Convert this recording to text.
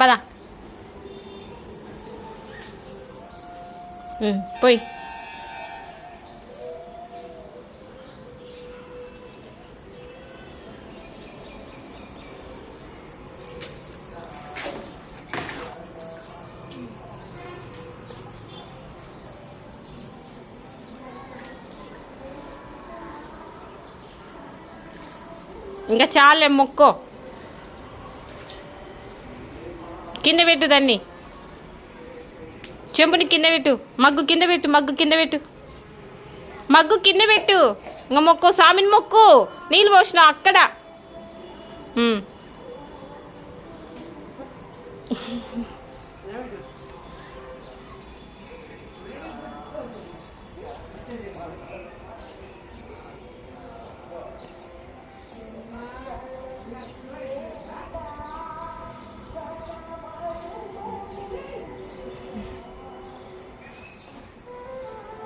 పద పోయి. ఇంకా చాలే మొక్కో. కింద పెట్టు దాన్ని, చెంపుని కింద పెట్టు, మగ్గు కింద పెట్టు, మగ్గు కింద పెట్టు, మగ్గు కింద పెట్టు. ఇంకా మొక్కు, సామిని మొక్కు. నీళ్ళు పోసిన అక్కడ.